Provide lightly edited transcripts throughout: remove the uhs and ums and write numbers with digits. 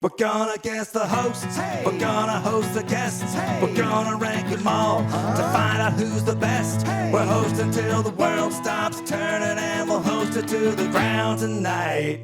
We're gonna guess the hosts, hey. We're gonna host the guests, hey. We're gonna rank them all to find out who's the best. Hey. We're hosting till the world stops turning, and we'll host it to the ground tonight.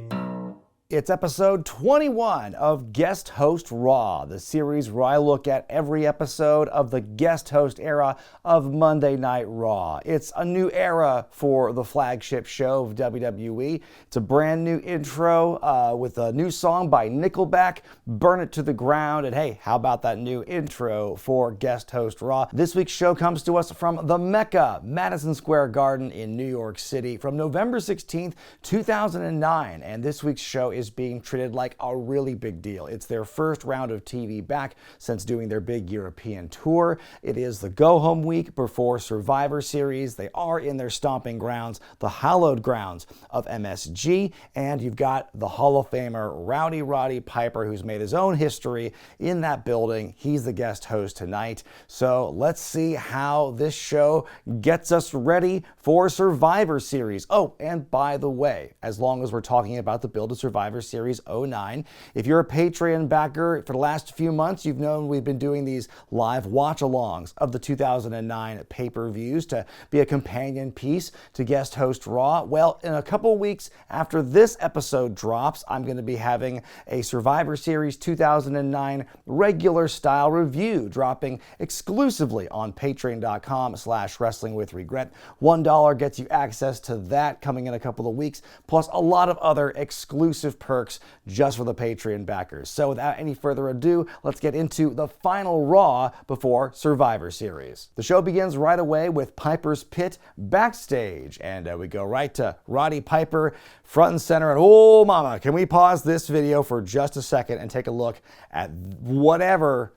It's episode 21 of Guest Host Raw, the series where I look at every episode of the guest host era of Monday Night Raw. It's a new era for the flagship show of WWE. It's a brand new intro with a new song by Nickelback, Burn It to the Ground, and hey, how about that new intro for Guest Host Raw? This week's show comes to us from the Mecca, Madison Square Garden in New York City from November 16th, 2009, and this week's show is being treated like a really big deal. It's their first round of TV back since doing their big European tour. It is the go-home week before Survivor Series. They are in their stomping grounds, the hallowed grounds of MSG, and you've got the Hall of Famer Roddy Piper, who's made his own history in that building. He's the guest host tonight. So let's see how this show gets us ready for Survivor Series. Oh, and by the way, as long as we're talking about the build to Survivor Series 09. If you're a Patreon backer for the last few months, you've known we've been doing these live watch-alongs of the 2009 pay-per-views to be a companion piece to Guest Host Raw. Well, in a couple weeks after this episode drops, I'm going to be having a Survivor Series 2009 regular style review dropping exclusively on patreon.com/wrestlingwithwregret. $1 gets you access to that coming in a couple of weeks, plus a lot of other exclusive perks just for the Patreon backers. So without any further ado, let's get into the final Raw before Survivor Series. The show begins right away with Piper's Pit backstage, and we go right to Roddy Piper front and center. And oh mama, can we pause this video for just a second and take a look at whatever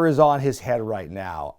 is on his head right now.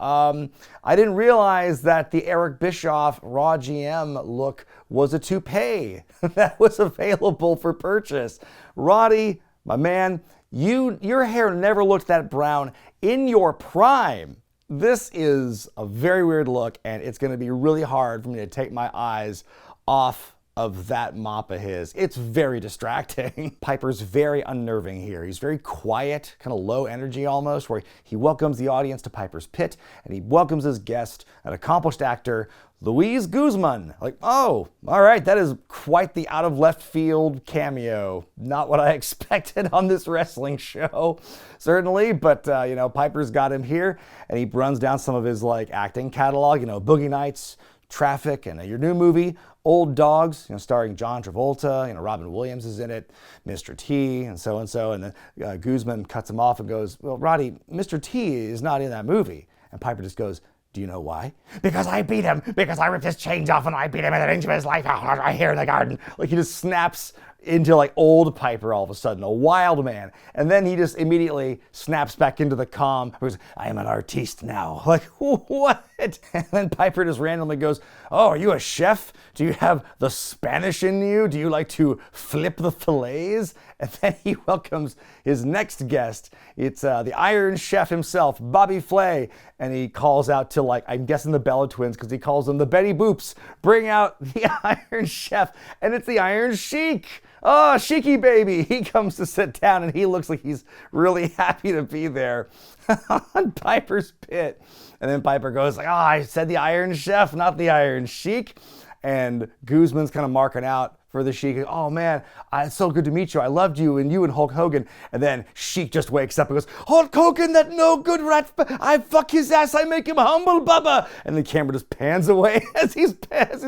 I didn't realize that the Eric Bischoff Raw GM look was a toupee that was available for purchase. Roddy, my man, your hair never looked that brown in your prime. This is a very weird look, and it's going to be really hard for me to take my eyes off of that mop of his. It's very distracting. Piper's very unnerving here. He's very quiet, kind of low energy almost, where he welcomes the audience to Piper's Pit, and he welcomes his guest, an accomplished actor, Luis Guzman. Like, oh, all right, that is quite the out of left field cameo. Not what I expected on this wrestling show, certainly, but Piper's got him here, and he runs down some of his acting catalog, Boogie Nights, Traffic, and your new movie, Old Dogs, starring John Travolta, Robin Williams is in it, Mr. T, and so, and then Guzman cuts him off and goes, well, Roddy, Mr. T is not in that movie. And Piper just goes, do you know why? Because I beat him, because I ripped his chains off and I beat him at the inch of his life right here in the garden. He just snaps into old Piper all of a sudden, a wild man. And then he just immediately snaps back into the calm. Goes, I am an artiste now. What? And then Piper just randomly goes, oh, are you a chef? Do you have the Spanish in you? Do you like to flip the fillets? And then he welcomes his next guest. It's the Iron Chef himself, Bobby Flay. And he calls out to, I'm guessing the Bella Twins, because he calls them the Betty Boops. Bring out the Iron Chef. And it's the Iron Sheik. Oh, Sheiky baby. He comes to sit down, and he looks like he's really happy to be there on Piper's Pit. And then Piper goes I said the Iron Chef, not the Iron Sheik. And Guzman's kind of marking out for the Sheik. Oh man, it's so good to meet you. I loved you and Hulk Hogan. And then Sheik just wakes up and goes, Hulk Hogan, that no good rat. I fuck his ass. I make him humble, Bubba. And the camera just pans away as he's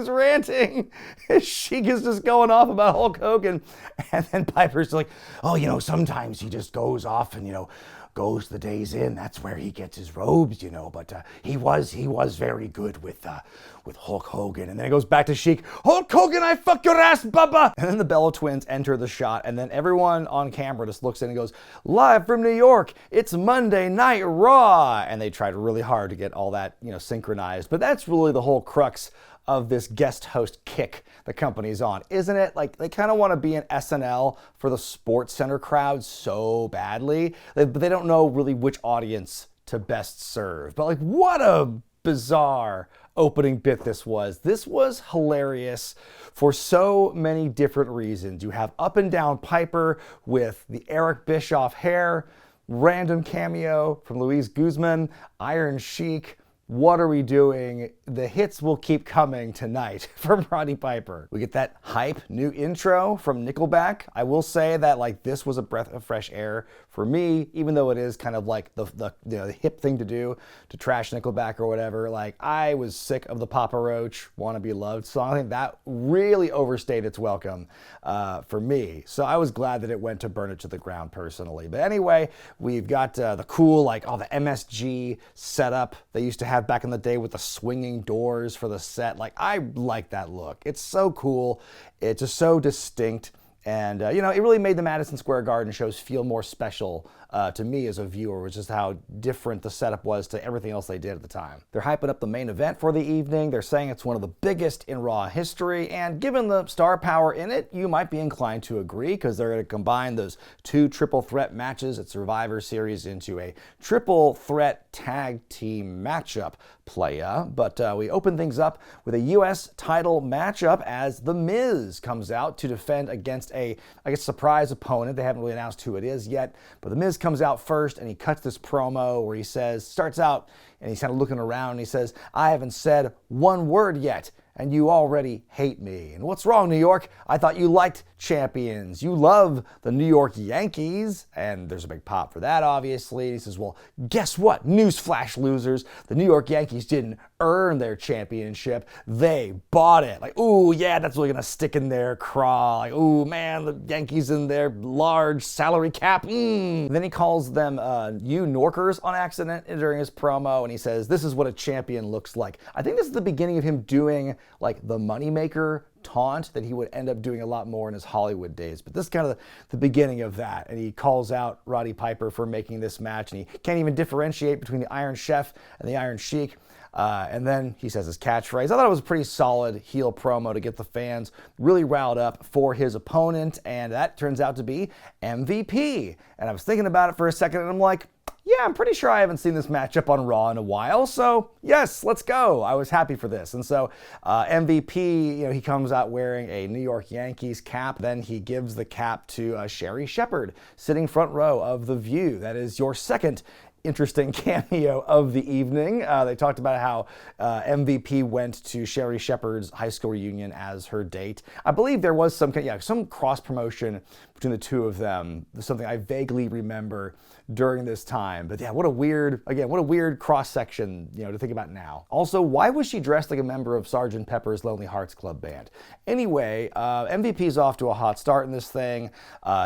ranting. Sheik is just going off about Hulk Hogan. And then Piper's like, oh, sometimes he just goes off and, goes the days in. That's where he gets his robes, But he was very good with Hulk Hogan. And then it goes back to Sheik. Hulk Hogan, I fuck your ass, Bubba. And then the Bella Twins enter the shot, and then everyone on camera just looks in and goes, live from New York, it's Monday Night Raw. And they tried really hard to get all that synchronized. But that's really the whole crux of this guest host kick the company's on, isn't it? They kind of want to be an SNL for the Sports Center crowd so badly, but they don't know really which audience to best serve. But what a bizarre opening bit this was. This was hilarious for so many different reasons. You have up and down Piper with the Eric Bischoff hair, random cameo from Luis Guzman, Iron Sheik. What are we doing? The hits will keep coming tonight from Roddy Piper. We get that hype new intro from Nickelback. I will say that this was a breath of fresh air for me, even though it is kind of like the hip thing to do to trash Nickelback or whatever. I was sick of the Papa Roach "Wanna Be Loved" song. I think that really overstayed its welcome for me. So I was glad that it went to Burn It to the Ground personally. But anyway, we've got the cool the MSG setup they used to have back in the day with the swinging doors for the set. I like that look. It's so cool. It's just so distinct. And, it really made the Madison Square Garden shows feel more special to me as a viewer, which is how different the setup was to everything else they did at the time. They're hyping up the main event for the evening. They're saying it's one of the biggest in Raw history, and given the star power in it, you might be inclined to agree, because they're going to combine those two triple threat matches at Survivor Series into a triple threat tag team matchup playa. But we open things up with a U.S. title matchup as The Miz comes out to defend against a, surprise opponent. They haven't really announced who it is yet, but The Miz comes out first and he cuts this promo where he starts out and he's kind of looking around and he says, "I haven't said one word yet, and you already hate me. And what's wrong, New York? I thought you liked champions. You love the New York Yankees." And there's a big pop for that, obviously. And he says, "Well, guess what? Newsflash, losers. The New York Yankees didn't earn their championship. They bought it." Ooh, yeah, that's really going to stick in their craw. Ooh, man, the Yankees and their large salary cap. Then he calls them you Norkers on accident during his promo, and he says, "This is what a champion looks like." I think this is the beginning of him doing the moneymaker taunt that he would end up doing a lot more in his Hollywood days. But this is kind of the beginning of that. And he calls out Roddy Piper for making this match, and he can't even differentiate between the Iron Chef and the Iron Sheik. And then he says his catchphrase. I thought it was a pretty solid heel promo to get the fans really riled up for his opponent, and that turns out to be MVP. And I was thinking about it for a second, and I'm like, yeah, I'm pretty sure I haven't seen this matchup on Raw in a while, so yes, let's go. I was happy for this. And so MVP, he comes out wearing a New York Yankees cap. Then he gives the cap to Sherry Shepherd, sitting front row of The View. That is your second interesting cameo of the evening. They talked about how MVP went to Sherry Shepherd's high school reunion as her date. I believe there was some cross promotion between the two of them, something I vaguely remember during this time. But yeah, what a weird cross section, to think about now. Also, why was she dressed like a member of Sgt. Pepper's Lonely Hearts Club Band? Anyway, MVP's off to a hot start in this thing.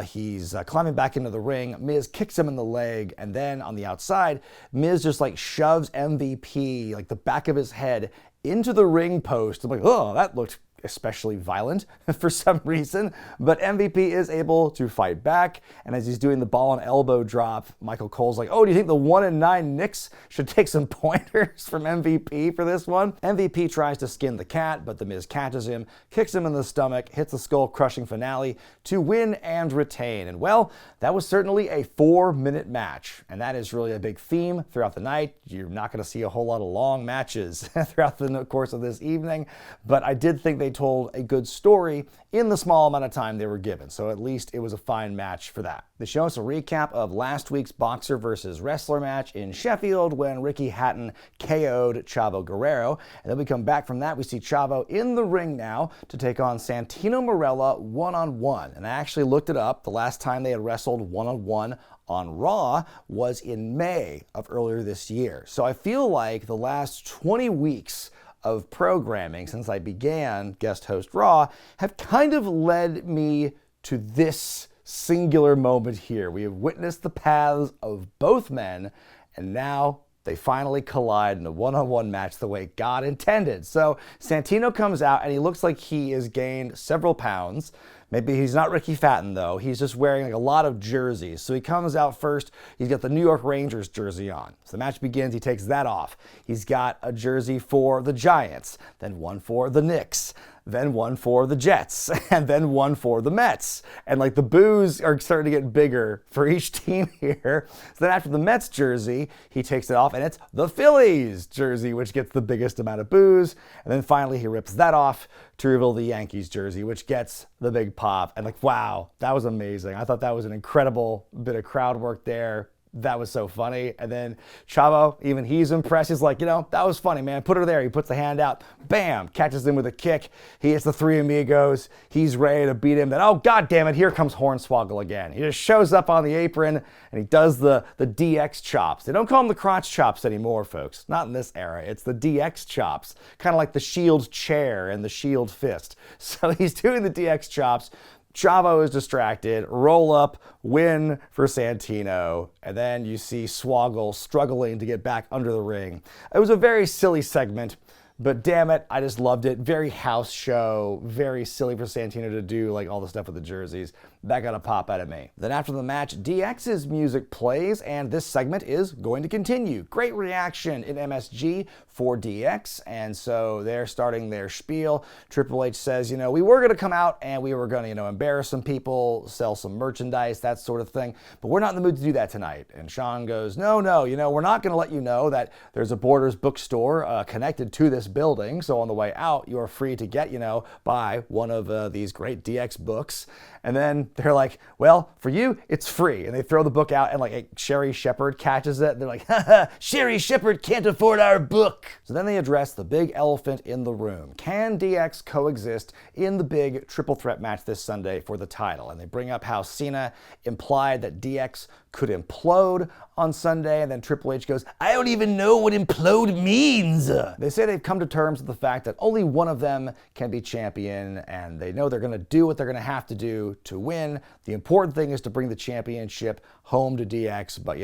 He's climbing back into the ring. Miz kicks him in the leg, and then on the outside, Miz just shoves MVP, the back of his head, into the ring post. I'm like, oh, that looked especially violent for some reason, but MVP is able to fight back, and as he's doing the ball and elbow drop, Michael Cole's like, "Oh, do you think the 1-9 Knicks should take some pointers from MVP for this one?" MVP tries to skin the cat, but The Miz catches him, kicks him in the stomach, hits the skull-crushing finale to win and retain. And well, that was certainly a 4-minute match, and that is really a big theme throughout the night. You're not going to see a whole lot of long matches throughout the course of this evening, but I did think they told a good story in the small amount of time they were given, so at least it was a fine match for that. They show us a recap of last week's boxer versus wrestler match in Sheffield when Ricky Hatton KO'd Chavo Guerrero, and then we come back from that. We see Chavo in the ring now to take on Santino Marella one-on-one, and I actually looked it up. The last time they had wrestled one-on-one on Raw was in May of earlier this year. So I feel like the last 20 weeks of programming since I began guest host Raw have kind of led me to this singular moment here. We have witnessed the paths of both men, and now they finally collide in a one-on-one match the way God intended. So Santino comes out and he looks like he has gained several pounds. Maybe he's not Ricky Hatton, though. He's just wearing a lot of jerseys. So he comes out first. He's got the New York Rangers jersey on. So the match begins. He takes that off. He's got a jersey for the Giants, then one for the Knicks. then one for the Jets, and then one for the Mets. And like the boos are starting to get bigger for each team here. So then after the Mets jersey, he takes it off and it's the Phillies jersey, which gets the biggest amount of boos. And then finally he rips that off to reveal the Yankees jersey, which gets the big pop. And like, wow, that was amazing. I thought that was an incredible bit of crowd work there. That was so funny. And then Chavo, even he's impressed. He's like, that was funny, man. Put her there. He puts the hand out. Bam! Catches him with a kick. He hits the Three Amigos. He's ready to beat him. Then, oh, God damn it, here comes Hornswoggle again. He just shows up on the apron and he does the DX chops. They don't call them the crotch chops anymore, folks. Not in this era. It's the DX chops. Kind of like the Shield chair and the Shield fist. So he's doing the DX chops. Chavo is distracted, roll up, win for Santino, and then you see Swoggle struggling to get back under the ring. It was a very silly segment, but damn it, I just loved it. Very house show, very silly for Santino to do like all the stuff with the jerseys. That got a pop out of me. Then after the match, DX's music plays, and this segment is going to continue. Great reaction in MSG for DX, and so they're starting their spiel. Triple H says, we were going to come out and we were going to, embarrass some people, sell some merchandise, that sort of thing, but we're not in the mood to do that tonight. And Sean goes, no, we're not going to let you know that there's a Borders bookstore connected to this building, so on the way out, you're free to get, buy one of these great DX books. And then they're like, well, for you, it's free. And they throw the book out and like Sherry Shepherd catches it. And they're like, Sherry Shepherd can't afford our book. So then they address the big elephant in the room. Can DX coexist in the big triple threat match this Sunday for the title? And they bring up how Cena implied that DX could implode on Sunday, and then Triple H goes, I don't even know what implode means. They say they've come to terms with the fact that only one of them can be champion, and they know they're going to do what they're going to have to do to win. The important thing is to bring the championship home to DX, but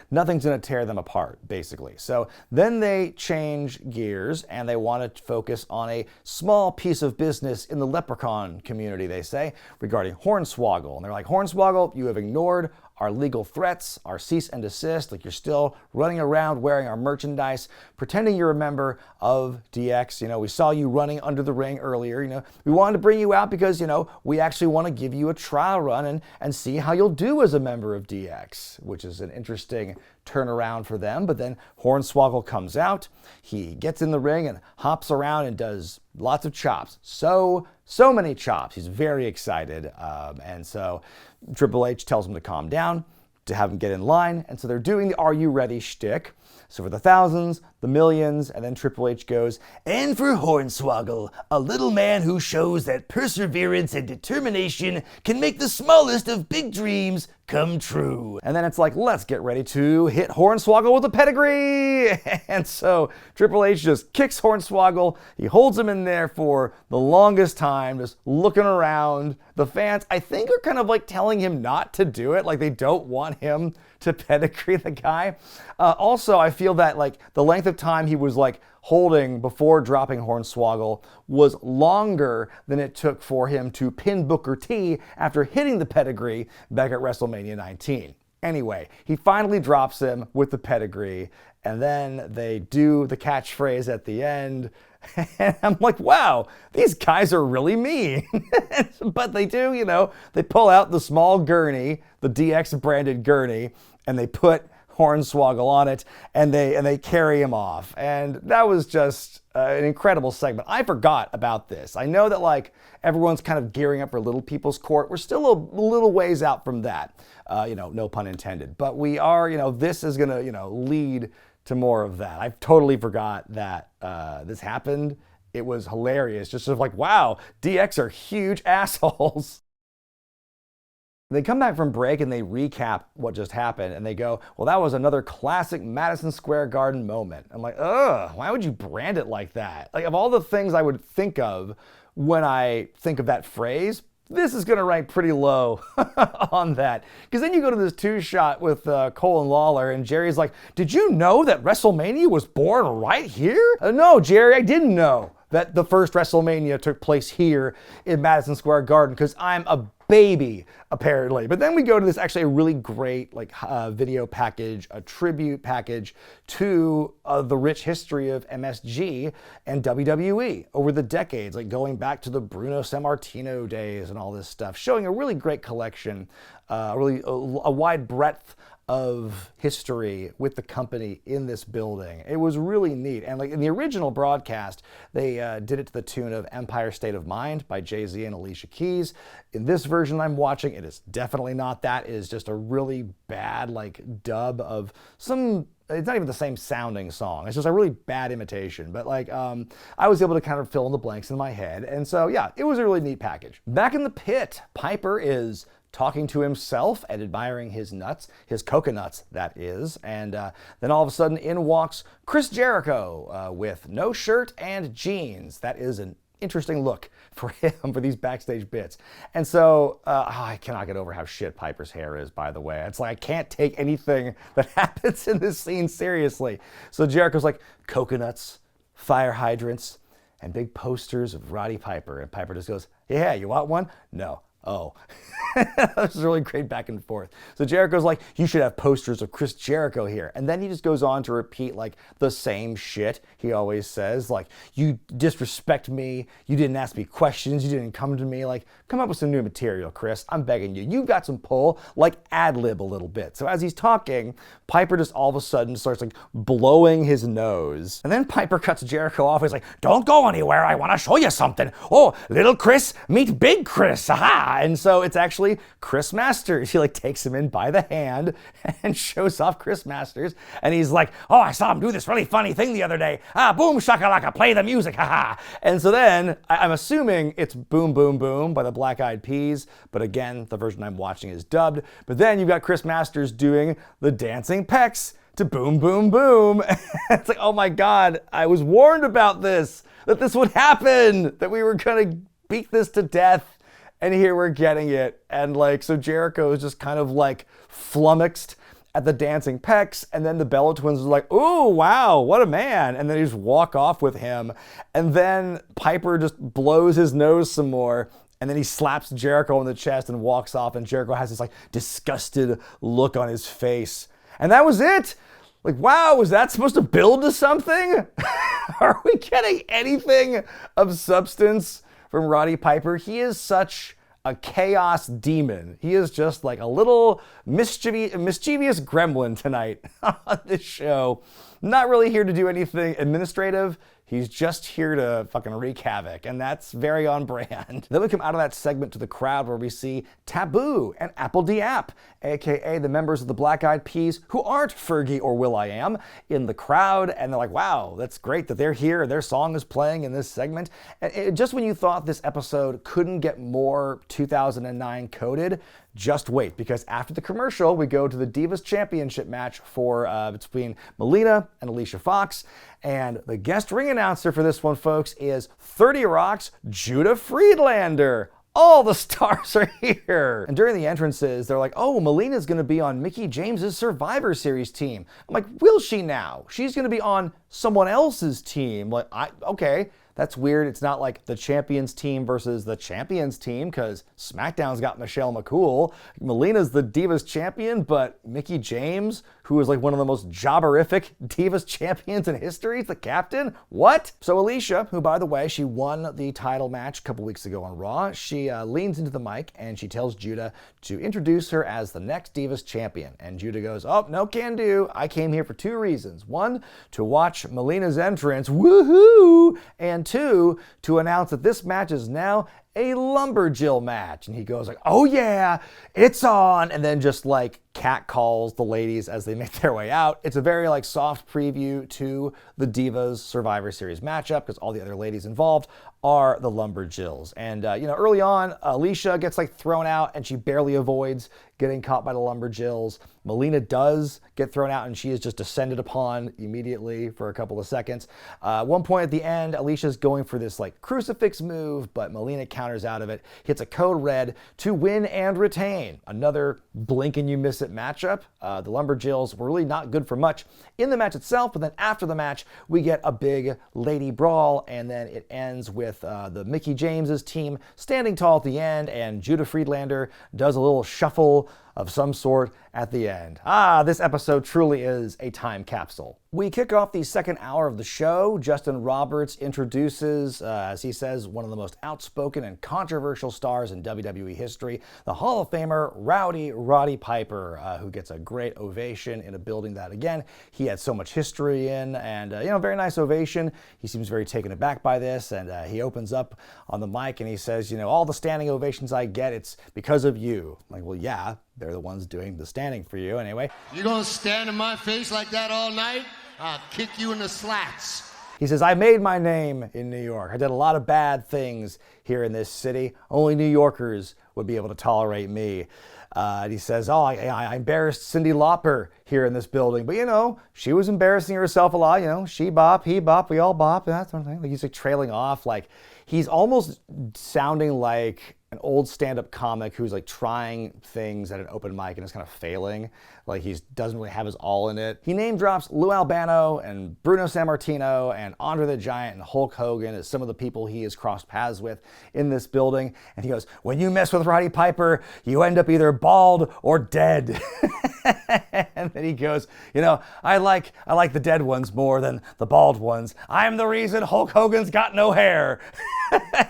nothing's going to tear them apart, basically. So then they change gears, and they want to focus on a small piece of business in the leprechaun community, they say, regarding Hornswoggle. And they're like, Hornswoggle, you have ignored our legal threats, our cease and desist, like you're still running around wearing our merchandise, pretending you're a member of DX. We saw you running under the ring earlier. We wanted to bring you out because, we actually want to give you a trial run and see how you'll do as a member of DX, which is an interesting turnaround for them. But then Hornswoggle comes out, he gets in the ring and hops around and does lots of chops. So many chops. He's very excited. And so Triple H tells him to calm down, to have him get in line. And so they're doing the Are You Ready shtick. So for the thousands, the millions, and then Triple H goes, and for Hornswoggle, a little man who shows that perseverance and determination can make the smallest of big dreams come true. And then it's like, let's get ready to hit Hornswoggle with a pedigree. And so Triple H just kicks Hornswoggle. He holds him in there for the longest time, just looking around. The fans, I think, are kind of like telling him not to do it. Like they don't want him to pedigree the guy. Also, I feel that like the length of time he was like holding before dropping Hornswoggle was longer than it took for him to pin Booker T after hitting the pedigree back at WrestleMania 19. Anyway, he finally drops him with the pedigree, and then they do the catchphrase at the end. And I'm like, wow, these guys are really mean. But they do, they pull out the small gurney, the DX branded gurney, and they put Hornswoggle on it, and they carry him off. And that was just an incredible segment. I forgot about this. I know that like everyone's kind of gearing up for Little People's Court. We're still a little ways out from that, no pun intended. But we are, this is gonna, lead to more of that. I totally forgot that this happened. It was hilarious. Just sort of like, wow, DX are huge assholes. They come back from break and they recap what just happened and they go, well, that was another classic Madison Square Garden moment. I'm like, ugh, why would you brand it like that? Like, of all the things I would think of when I think of that phrase, this is going to rank pretty low on that. Because then you go to this two-shot with Cole and Lawler, and Jerry's like, did you know that WrestleMania was born right here? No, Jerry, I didn't know. that the first WrestleMania took place here in Madison Square Garden because I'm a baby, apparently. But then we go to this actually a really great video package, a tribute package to the rich history of MSG and WWE over the decades, like going back to the Bruno Sammartino days and all this stuff, showing a really great collection, really a wide breadth of history with the company in this building. It was really neat. And like in the original broadcast, they did it to the tune of Empire State of Mind by Jay-Z and Alicia Keys. In this version I'm watching, it is definitely not that. It is just a really bad dub of some, it's not even the same sounding song. It's just a really bad imitation. But I was able to kind of fill in the blanks in my head. And so yeah, it was a really neat package. Back in the pit, Piper is talking to himself and admiring his nuts, his coconuts, that is. And then all of a sudden in walks Chris Jericho with no shirt and jeans. That is an interesting look for him for these backstage bits. And so I cannot get over how shit Piper's hair is, by the way. It's like I can't take anything that happens in this scene seriously. So Jericho's like, coconuts, fire hydrants, and big posters of Roddy Piper. And Piper just goes, yeah, you want one? No. Oh, this is really great back and forth. So Jericho's like, you should have posters of Chris Jericho here. And then he just goes on to repeat the same shit he always says. You disrespect me. You didn't ask me questions. You didn't come to me. Come up with some new material, Chris. I'm begging you. You've got some pull. Ad-lib a little bit. So as he's talking, Piper just all of a sudden starts blowing his nose. And then Piper cuts Jericho off. He's like, don't go anywhere. I want to show you something. Oh, little Chris, meet big Chris. Aha. And so it's actually Chris Masters. He takes him in by the hand and shows off Chris Masters. And he's like, oh, I saw him do this really funny thing the other day. Boom shakalaka, play the music, haha. And so then I'm assuming it's Boom Boom Boom by the Black Eyed Peas. But again, the version I'm watching is dubbed. But then you've got Chris Masters doing the dancing pecs to Boom Boom Boom. It's like, oh my God, I was warned about this, that this would happen, that we were gonna beat this to death. And here we're getting it. And so Jericho is just kind of flummoxed at the dancing pecs. And then the Bella Twins are like, ooh, wow, what a man. And then they just walk off with him. And then Piper just blows his nose some more. And then he slaps Jericho in the chest and walks off. And Jericho has this disgusted look on his face. And that was it. Wow, was that supposed to build to something? Are we getting anything of substance from Roddy Piper? He is such a chaos demon. He is just a little mischievous gremlin tonight on this show. Not really here to do anything administrative. He's just here to fucking wreak havoc, and that's very on brand. Then we come out of that segment to the crowd where we see Taboo and Apple Diap, aka the members of the Black Eyed Peas who aren't Fergie or will.i.am, in the crowd, and they're like, wow, that's great that they're here, their song is playing in this segment. And just when you thought this episode couldn't get more 2009 coded, just wait, because after the commercial, we go to the Divas Championship match between Melina and Alicia Fox. And the guest ring announcer for this one, folks, is 30 Rock's Judah Friedlander. All the stars are here. And during the entrances, they're like, oh, Melina's gonna be on Mickie James's Survivor Series team. I'm like, will she now? She's gonna be on someone else's team. Okay. That's weird. It's not the Champions team versus the Champions team, because SmackDown's got Michelle McCool. Melina's the Divas champion, but Mickie James, who is one of the most jobberific Divas champions in history, is the captain? What? So Alicia, who by the way, she won the title match a couple weeks ago on Raw, she leans into the mic and she tells Judah to introduce her as the next Divas champion. And Judah goes, oh, no can do. I came here for two reasons. One, to watch Melina's entrance, woohoo! And two, to announce that this match is now a Lumberjill match. And he goes oh yeah, it's on. And then just cat calls the ladies as they make their way out. It's a very soft preview to the Divas Survivor Series matchup, because all the other ladies involved are the Lumberjills. And early on, Alicia gets thrown out and she barely avoids getting caught by the Lumberjills. Melina does get thrown out and she is just descended upon immediately for a couple of seconds. One point at the end, Alicia's going for this crucifix move, but Melina counters counters out of it, hits a code red to win and retain. Another blink and you miss it matchup. The Lumberjills were really not good for much in the match itself, but then after the match, we get a big lady brawl, and then it ends with the Mickie James's team standing tall at the end, and Judah Friedlander does a little shuffle of some sort at the end. This episode truly is a time capsule. We kick off the second hour of the show. Justin Roberts introduces, as he says, one of the most outspoken and controversial stars in WWE history, the Hall of Famer Roddy Piper, who gets a great ovation in a building that, again, he had so much history in, and, very nice ovation. He seems very taken aback by this, and he opens up on the mic and he says, all the standing ovations I get, it's because of you. I'm like, well, yeah, they're the ones doing the standing for you anyway. You gonna stand in my face like that all night? I'll kick you in the slats. He says, I made my name in New York. I did a lot of bad things here in this city. Only New Yorkers would be able to tolerate me. And he says, I embarrassed Cyndi Lauper here in this building. But, she was embarrassing herself a lot. She bop, he bop, we all bop, that sort of thing. Like he's like trailing off. Like he's almost sounding like an old stand-up comic who's like trying things at an open mic and is kind of failing. Like he doesn't really have his all in it. He name drops Lou Albano and Bruno Sammartino and Andre the Giant and Hulk Hogan as some of the people he has crossed paths with in this building. And he goes, when you mess with Roddy Piper, you end up either bald or dead. And then he goes, I like the dead ones more than the bald ones. I'm the reason Hulk Hogan's got no hair.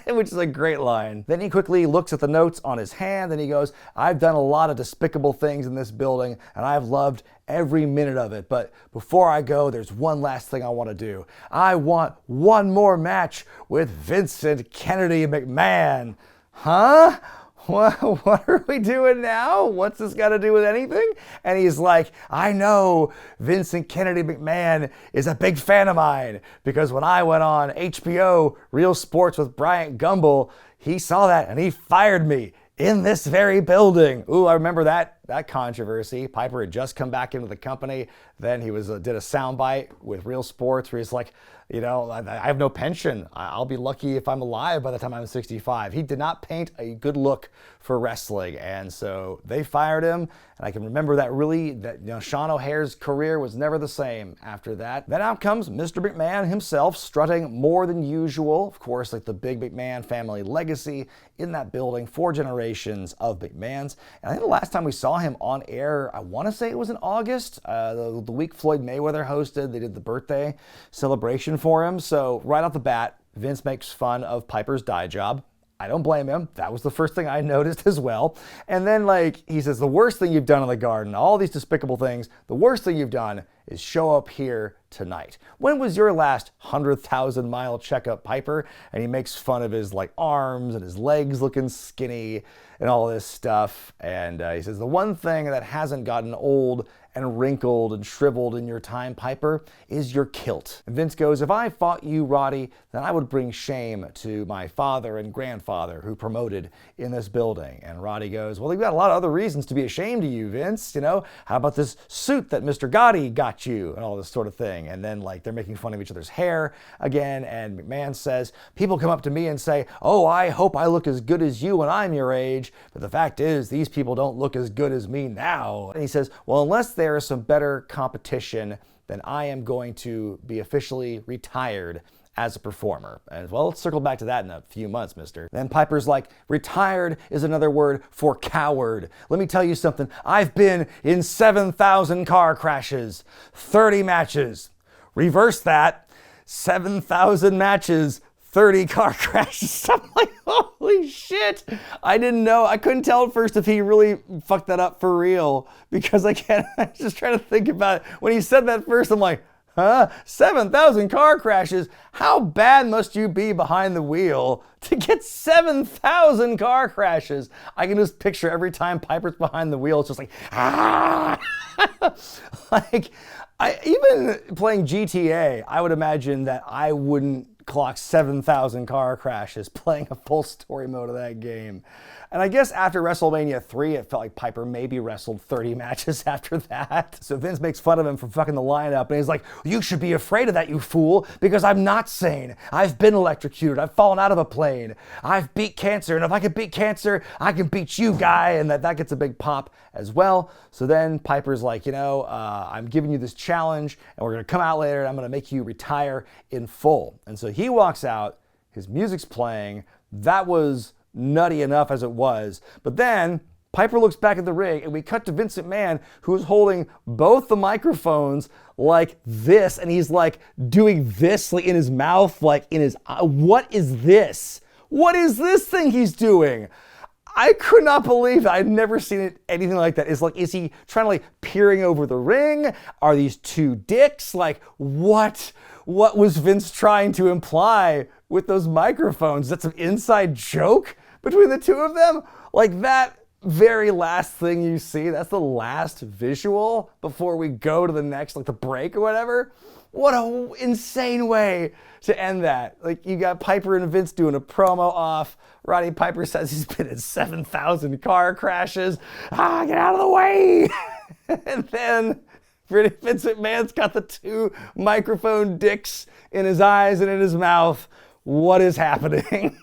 Which is a great line. Then he quickly looks at the notes on his hand and he goes, I've done a lot of despicable things in this building and I've loved every minute of it. But before I go, there's one last thing I want to do. I want one more match with Vincent Kennedy McMahon. Huh? What are we doing now? What's this got to do with anything? And he's like, I know Vincent Kennedy McMahon is a big fan of mine because when I went on HBO Real Sports with Bryant Gumbel, he saw that and he fired me in this very building. Ooh, I remember that controversy. Piper had just come back into the company. Then he did a soundbite with Real Sports where he's like, I have no pension. I'll be lucky if I'm alive by the time I'm 65. He did not paint a good look for wrestling. And so they fired him. And I can remember that Sean O'Hare's career was never the same after that. Then out comes Mr. McMahon himself, strutting more than usual. Of course, like the big McMahon family legacy in that building, 4 generations of McMahons. And I think the last time we saw him on air, I want to say it was in August, the week Floyd Mayweather hosted. They did the birthday celebration for him. So right off the bat, Vince makes fun of Piper's dye job. I don't blame him. That was the first thing I noticed as well. And then he says, the worst thing you've done in the Garden, all these despicable things, the worst thing you've done is show up here tonight. When was your last 100,000 mile checkup, Piper? And he makes fun of his arms and his legs looking skinny and all this stuff. And he says, the one thing that hasn't gotten old and wrinkled and shriveled in your time, Piper, is your kilt. And Vince goes, if I fought you, Roddy, then I would bring shame to my father and grandfather who promoted in this building. And Roddy goes, well, you've got a lot of other reasons to be ashamed of you, Vince. How about this suit that Mr. Gotti got you and all this sort of thing. And then they're making fun of each other's hair again. And McMahon says, people come up to me and say, oh, I hope I look as good as you when I'm your age. But the fact is, these people don't look as good as me now. And he says, well, unless there is some better competition, then I am going to be officially retired as a performer. And well, let's circle back to that in a few months, mister. Then Piper's like, retired is another word for coward. Let me tell you something. I've been in 7,000 car crashes, 30 matches. Reverse that, 7,000 matches, 30 car crashes. I'm like, holy shit. I didn't know. I couldn't tell at first if he really fucked that up for real because I was just trying to think about it. When he said that first, I'm like, huh? 7,000 car crashes? How bad must you be behind the wheel to get 7,000 car crashes? I can just picture every time Piper's behind the wheel, it's just like, ah! Even playing GTA, I would imagine that I wouldn't clocked 7,000 car crashes playing a full story mode of that game. And I guess after WrestleMania 3, it felt like Piper maybe wrestled 30 matches after that. So Vince makes fun of him for fucking the lineup, and he's like, you should be afraid of that, you fool, because I'm not sane. I've been electrocuted. I've fallen out of a plane. I've beat cancer, and if I can beat cancer, I can beat you, guy. And that gets a big pop as well. So then Piper's like, I'm giving you this challenge, and we're going to come out later, and I'm going to make you retire in full. And so he walks out, his music's playing. That was nutty enough as it was. But then Piper looks back at the ring, and we cut to Vince McMahon, who's holding both the microphones like this, and he's like doing this like in his mouth, like in his eye. What is this? What is this thing he's doing? I could not believe that. I'd never seen anything like that. Is he trying to like peering over the ring? Are these two dicks? Like what was Vince trying to imply with those microphones? Is that some inside joke between the two of them? Like that very last thing you see, that's the last visual before we go to the next, like the break or whatever. What a insane way to end that. Like you got Piper and Vince doing a promo off. Roddy Piper says he's been in 7,000 car crashes. Get out of the way. And then Vince McMahon's got the two microphone dicks in his eyes and in his mouth. What is happening?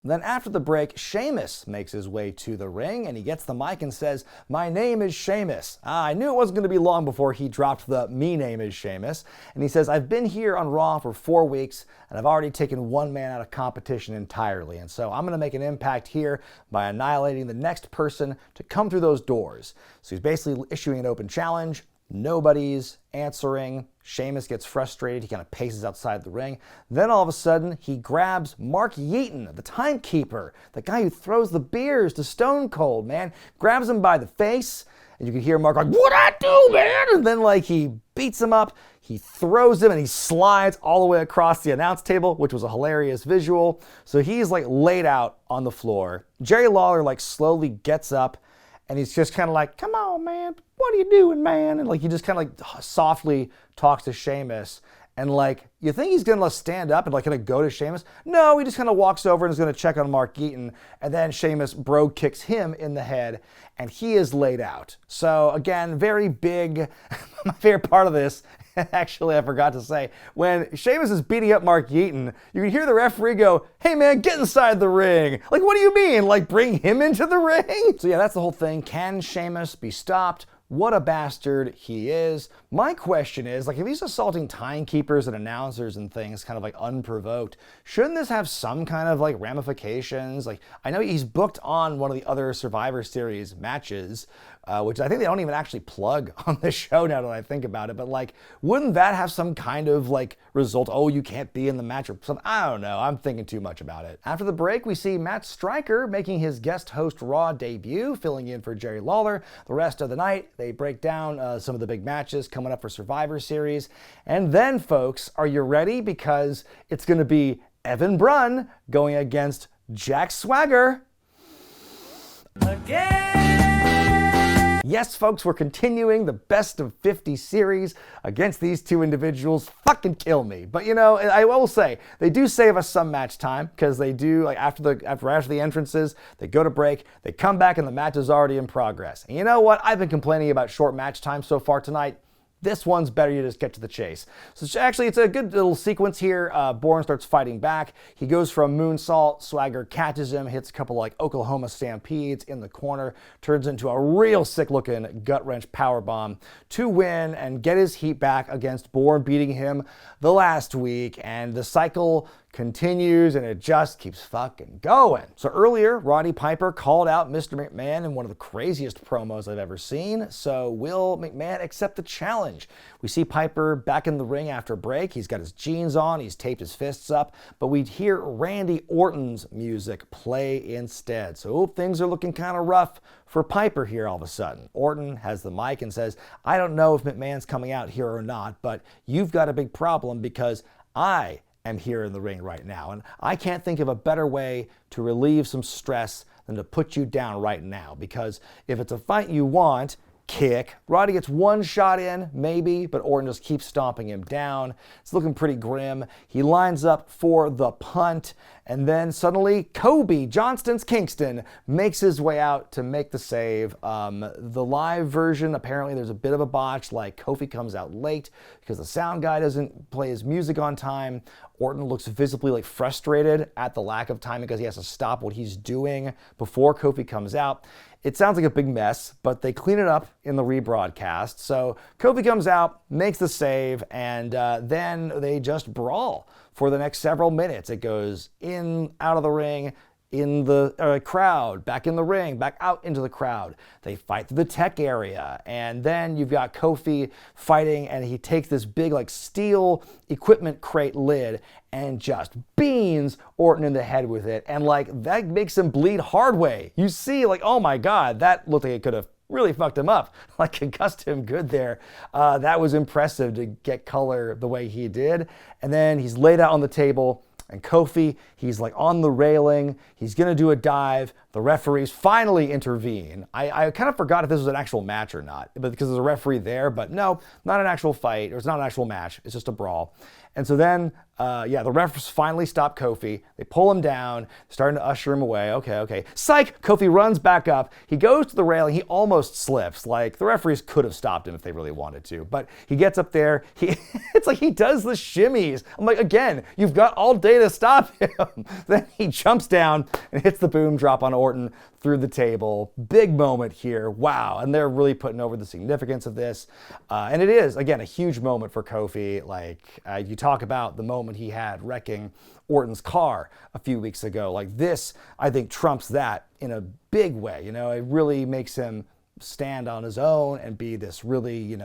Then after the break, Sheamus makes his way to the ring, and he gets the mic and says, my name is Sheamus. I knew it wasn't going to be long before he dropped the me name is Sheamus. And he says, I've been here on Raw for 4 weeks, and I've already taken one man out of competition entirely. And so I'm going to make an impact here by annihilating the next person to come through those doors. So he's basically issuing an open challenge. Nobody's answering. Sheamus gets frustrated. He kind of paces outside the ring. Then all of a sudden, he grabs Mark Yeaton, the timekeeper, the guy who throws the beers to Stone Cold, man. Grabs him by the face, and you can hear Mark like, what'd I do, man? And then like he beats him up, he throws him, and he slides all the way across the announce table, which was a hilarious visual. So he's like laid out on the floor. Jerry Lawler like slowly gets up, and he's just kind of like, come on, man, what are you doing, man? And like he just kind of like softly talks to Sheamus. And like, you think he's gonna stand up and like gonna go to Sheamus? No, he just kind of walks over and is gonna check on Mark Yeaton. And then Sheamus bro kicks him in the head, and he is laid out. So again, very big. My favorite part of this, actually I forgot to say, when Sheamus is beating up Mark Yeaton, you can hear the referee go, hey man, get inside the ring. Like, what do you mean? Like, bring him into the ring? So yeah, that's the whole thing. Can Sheamus be stopped? What a bastard he is. My question is, like, if he's assaulting timekeepers and announcers and things kind of like unprovoked, shouldn't this have some kind of like ramifications? Like, I know he's booked on one of the other Survivor Series matches, which I think they don't even actually plug on the show now that I think about it, but like, wouldn't that have some kind of like result? Oh, you can't be in the match or something. I don't know. I'm thinking too much about it. After the break, we see Matt Striker making his guest host Raw debut, filling in for Jerry Lawler. The rest of the night, they break down some of the big matches coming up for Survivor Series. And then, folks, are you ready? Because it's going to be Evan Brunn going against Jack Swagger. Yes, folks, we're continuing the best of 50 series against these two individuals. Fucking kill me. But, I will say, they do save us some match time, because they do, like, after the entrances, they go to break, they come back, and the match is already in progress. And you know what? I've been complaining about short match time so far tonight. This one's better, you just get to the chase. So actually, it's a good little sequence here. Bourne starts fighting back. He goes for a moonsault. Swagger catches him, hits a couple like Oklahoma stampedes in the corner, turns into a real sick-looking gut-wrench powerbomb to win and get his heat back against Bourne beating him the last week. And the cycle continues, and it just keeps fucking going. So earlier, Roddy Piper called out Mr. McMahon in one of the craziest promos I've ever seen. So will McMahon accept the challenge? We see Piper back in the ring after break. He's got his jeans on, he's taped his fists up, but we hear Randy Orton's music play instead. So things are looking kind of rough for Piper here all of a sudden. Orton has the mic and says, I don't know if McMahon's coming out here or not, but you've got a big problem because I am here in the ring right now, and I can't think of a better way to relieve some stress than to put you down right now, because if it's a fight you want, kick. Roddy gets one shot in, maybe, but Orton just keeps stomping him down. It's looking pretty grim. He lines up for the punt, and then suddenly Kobe, Johnston's Kingston, makes his way out to make the save. The live version, apparently there's a bit of a botch, like Kofi comes out late because the sound guy doesn't play his music on time. Orton looks visibly like frustrated at the lack of time because he has to stop what he's doing before Kofi comes out. It sounds like a big mess, but they clean it up in the rebroadcast. So Kofi comes out, makes the save, and then they just brawl for the next several minutes. It goes in, out of the ring, in the crowd, back in the ring, back out into the crowd. They fight through the tech area, and then you've got Kofi fighting, and he takes this big like steel equipment crate lid and just beans Orton in the head with it, and like that makes him bleed hard way. You see, like, oh my God, that looked like it could have really fucked him up, like concussed him good there. That was impressive to get color the way he did. And then he's laid out on the table, and Kofi, he's like on the railing. He's going to do a dive. The referees finally intervene. I kind of forgot if this was an actual match or not, but because there's a referee there, but no, not an actual fight, or it's not an actual match. It's just a brawl. And so then, the refs finally stop Kofi. They pull him down, starting to usher him away. Okay. Psych! Kofi runs back up. He goes to the railing. He almost slips. Like, the referees could have stopped him if they really wanted to. But he gets up there. It's like he does the shimmies. I'm like, again, you've got all day to stop him. Then he jumps down and hits the boom drop on Orton through the table. Big moment here. Wow. And they're really putting over the significance of this. And it is, again, a huge moment for Kofi. Like, you talk about the moment he had wrecking Orton's car a few weeks ago. Like, this, I think, trumps that in a big way. You know, it really makes him stand on his own and be this really,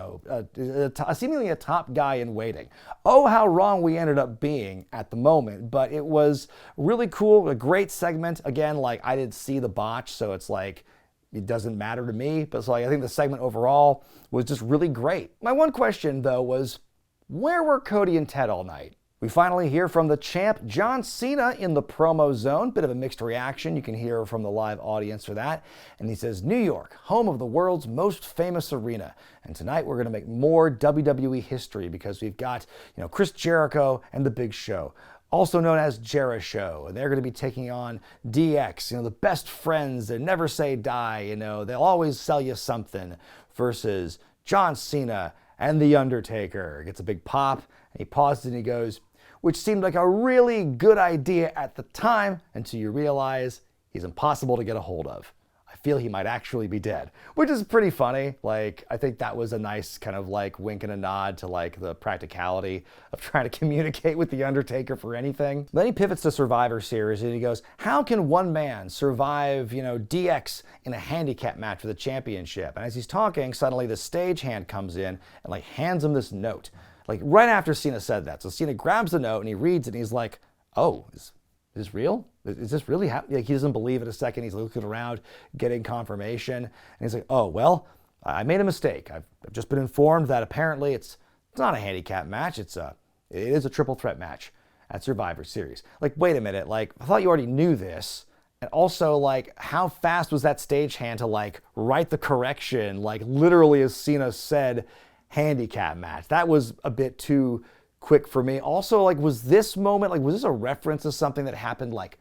seemingly a top guy in waiting. Oh, how wrong we ended up being at the moment, but it was really cool, a great segment. Again, like, I didn't see the botch, so it's like, it doesn't matter to me, but it's like, I think the segment overall was just really great. My one question, though, was, where were Cody and Ted all night? We finally hear from the champ, John Cena, in the promo zone. Bit of a mixed reaction. You can hear from the live audience for that. And he says, New York, home of the world's most famous arena. And tonight we're going to make more WWE history because we've got, Chris Jericho and The Big Show, also known as Jeri-Show. And they're going to be taking on DX, the best friends that never say die. They'll always sell you something, versus John Cena and The Undertaker. Gets a big pop, and he pauses and he goes, which seemed like a really good idea at the time until you realize he's impossible to get a hold of. I feel he might actually be dead, which is pretty funny. Like, I think that was a nice kind of like wink and a nod to like the practicality of trying to communicate with The Undertaker for anything. Then he pivots to Survivor Series and he goes, how can one man survive, DX in a handicap match for the championship? And as he's talking, suddenly the stagehand comes in and like hands him this note. Like right after Cena said that. So Cena grabs the note and he reads it and he's like, oh, is this real? Is this really happening? Like, he doesn't believe it a second. He's looking around, getting confirmation. And he's like, oh, well, I made a mistake. I've just been informed that apparently it's not a handicap match. It is a triple threat match at Survivor Series. Like, wait a minute. Like, I thought you already knew this. And also, like, how fast was that stagehand to like write the correction? Like, literally as Cena said, handicap match. That was a bit too quick for me. Also, like, was this moment, like, was this a reference to something that happened like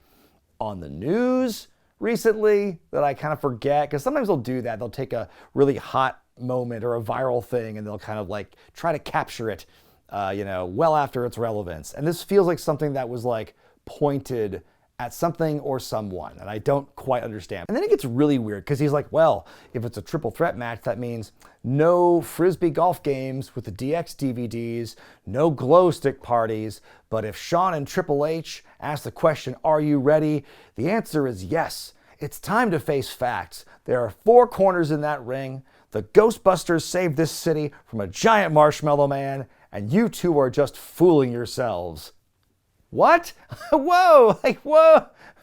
on the news recently that I kind of forget? Because sometimes they'll do that. They'll take a really hot moment or a viral thing and they'll kind of like try to capture it, well after its relevance. And this feels like something that was like pointed at something or someone, and I don't quite understand. And then it gets really weird because he's like, well, if it's a triple threat match, that means no Frisbee golf games with the DX DVDs, no glow stick parties, but if Shawn and Triple H ask the question, are you ready? The answer is yes. It's time to face facts. There are 4 corners in that ring. The Ghostbusters saved this city from a giant marshmallow man, and you two are just fooling yourselves. What? Whoa,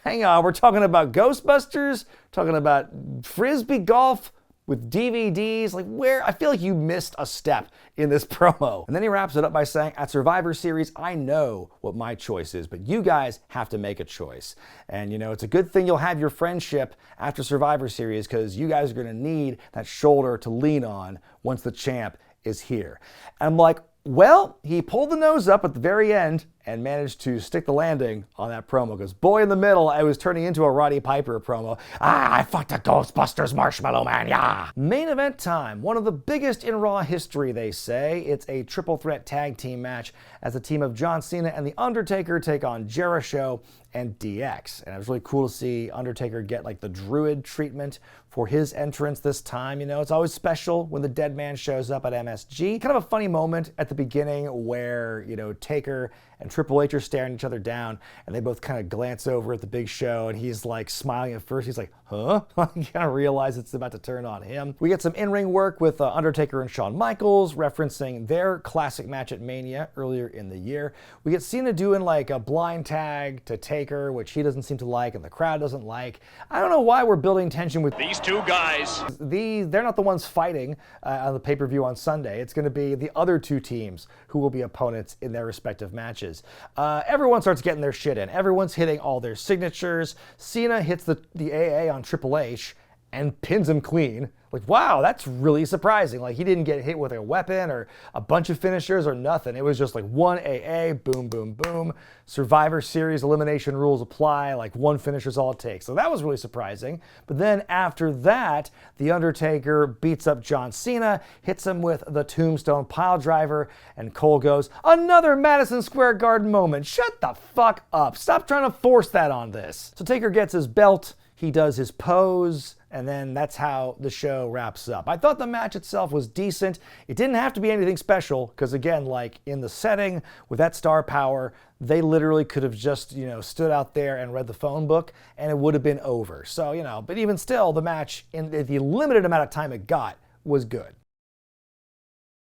hang on, we're talking about Ghostbusters? Talking about Frisbee golf? with DVDs. Like, where? I feel like you missed a step in this promo. And then he wraps it up by saying, at Survivor Series, I know what my choice is, but you guys have to make a choice. And you know, it's a good thing you'll have your friendship after Survivor Series, because you guys are gonna need that shoulder to lean on once the champ is here. And I'm like, well, he pulled the nose up at the very end and managed to stick the landing on that promo, because boy, in the middle, I was turning into a Roddy Piper promo. I fucked a Ghostbusters Marshmallow Man, yeah! Main event time, one of the biggest in Raw history, they say. It's a triple threat tag team match as the team of John Cena and The Undertaker take on Jericho and DX. And it was really cool to see Undertaker get like the druid treatment for his entrance this time. You know, it's always special when the dead man shows up at MSG. Kind of a funny moment at the beginning where, you know, Taker and Triple H are staring each other down, and they both kind of glance over at the Big Show, and he's like smiling at first. He's like, huh? You kind of realize it's about to turn on him. We get some in-ring work with Undertaker and Shawn Michaels, referencing their classic match at Mania earlier in the year. We get Cena doing like a blind tag to Taker, which he doesn't seem to like and the crowd doesn't like. I don't know why we're building tension with these two guys. They're not the ones fighting on the pay-per-view on Sunday. It's going to be the other two teams who will be opponents in their respective matches. Everyone starts getting their shit in. Everyone's hitting all their signatures. Cena hits the AA on Triple H and pins him clean. Like, wow, that's really surprising. Like, he didn't get hit with a weapon or a bunch of finishers or nothing. It was just like one AA, boom, boom, boom. Survivor Series elimination rules apply. Like, one finisher's all it takes. So that was really surprising. But then after that, The Undertaker beats up John Cena, hits him with the Tombstone Piledriver, and Cole goes, another Madison Square Garden moment. Shut the fuck up. Stop trying to force that on this. So Taker gets his belt. He does his pose, and then that's how the show wraps up. I thought the match itself was decent. It didn't have to be anything special, because again, like in the setting with that star power, they literally could have just, you know, stood out there and read the phone book, and it would have been over. So, you know, but even still, the match, in the limited amount of time it got, was good.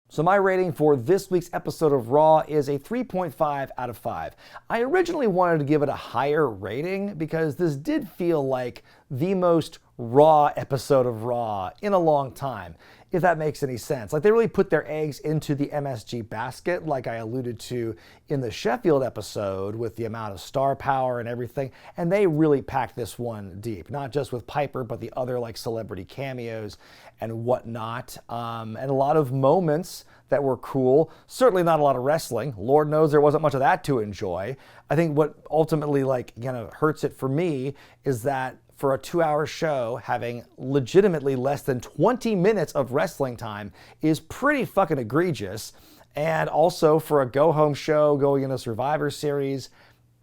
So my rating for this week's episode of Raw is a 3.5 out of 5. I originally wanted to give it a higher rating because this did feel like the most Raw episode of Raw in a long time, if that makes any sense. Like, they really put their eggs into the MSG basket, like I alluded to in the Sheffield episode with the amount of star power and everything, and they really packed this one deep, not just with Piper, but the other like celebrity cameos and whatnot, and a lot of moments that were cool. Certainly not a lot of wrestling. Lord knows there wasn't much of that to enjoy. I think what ultimately like kind of hurts it for me is that for a 2-hour show, having legitimately less than 20 minutes of wrestling time is pretty fucking egregious. And also for a go-home show going into Survivor Series,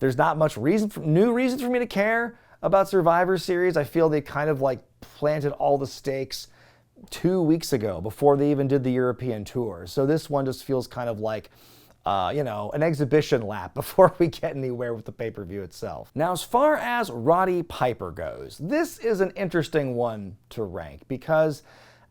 there's not much new reasons for me to care about Survivor Series. I feel they kind of like planted all the stakes 2 weeks ago before they even did the European tour. So this one just feels kind of like you know, an exhibition lap before we get anywhere with the pay-per-view itself. Now, as far as Roddy Piper goes, this is an interesting one to rank because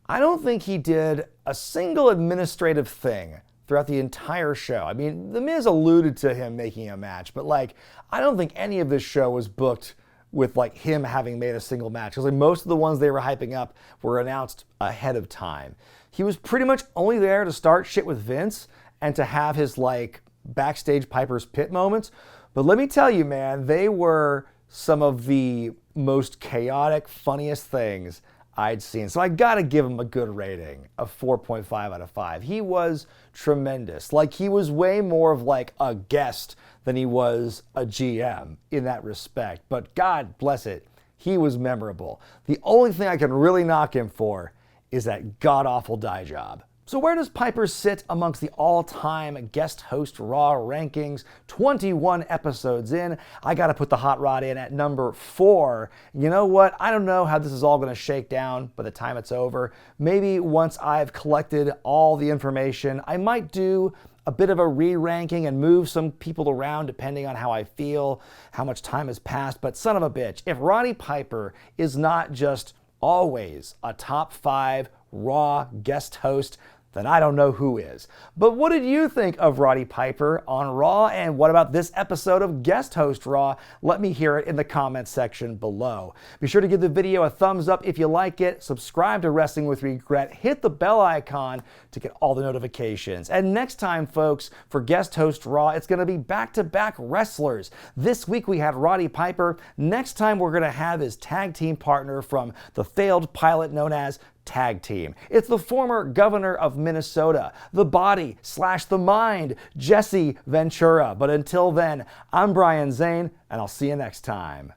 I don't think he did a single administrative thing throughout the entire show. I mean, The Miz alluded to him making a match, but like, I don't think any of this show was booked with like him having made a single match, because like most of the ones they were hyping up were announced ahead of time. He was pretty much only there to start shit with Vince and to have his like backstage Piper's Pit moments. But let me tell you, man, they were some of the most chaotic, funniest things I'd seen. So I gotta give him a good rating of 4.5 out of 5. He was tremendous. Like, he was way more of like a guest than he was a GM in that respect. But God bless it, he was memorable. The only thing I can really knock him for is that god-awful dye job. So where does Piper sit amongst the all-time guest host Raw rankings? 21 episodes in, I gotta put the Hot Rod in at number 4. You know what? I don't know how this is all gonna shake down by the time it's over. Maybe once I've collected all the information, I might do a bit of a re-ranking and move some people around depending on how I feel, how much time has passed. But son of a bitch, if Roddy Piper is not just always a top 5 Raw guest host, then I don't know who is. But what did you think of Roddy Piper on Raw? And what about this episode of Guest Host Raw? Let me hear it in the comments section below. Be sure to give the video a thumbs up if you like it, subscribe to Wrestling with Regret, hit the bell icon to get all the notifications. And next time, folks, for Guest Host Raw, it's going to be back-to-back wrestlers. This week we had Roddy Piper. Next time we're going to have his tag team partner from the failed pilot known as Tag Team. It's the former governor of Minnesota, the body / the mind, Jesse Ventura. But until then, I'm Brian Zane, and I'll see you next time.